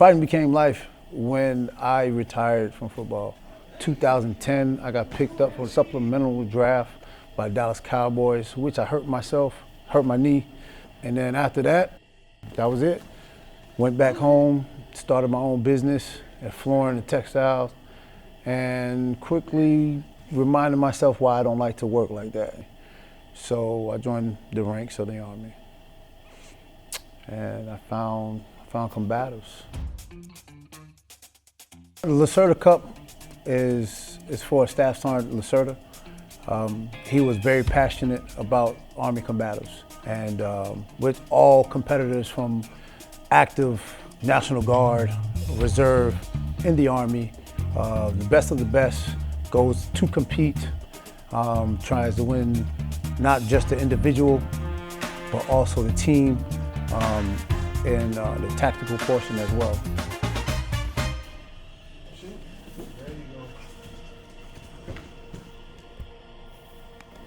Fighting became life when I retired from football. 2010, I got picked up for a supplemental draft by Dallas Cowboys, which I hurt myself, hurt my knee. And then after that, that was it. Went back home, started my own business at Flooring and Textiles, and quickly reminded myself why I don't like to work like that. So I joined the ranks of the Army. And I found combatives. The Lacerda Cup is for a Staff Sergeant Lacerda. He was very passionate about Army combatives, and with all competitors from active National Guard, Reserve, in the Army, the best of the best goes to compete, tries to win not just the individual, but also the team, and the tactical portion as well.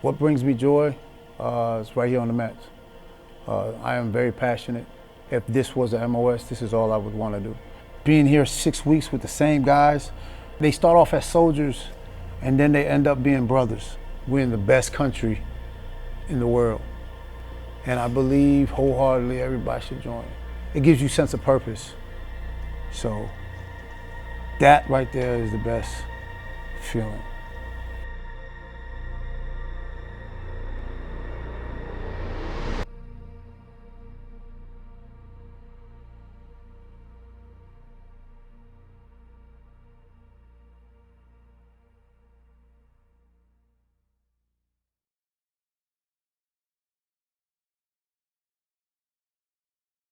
What brings me joy is right here on the mats. I am very passionate. If this was a MOS, this is all I would want to do. Being here 6 weeks with the same guys, they start off as soldiers and then they end up being brothers. We're in the best country in the world. And I believe wholeheartedly everybody should join. It gives you a sense of purpose. So that right there is the best feeling.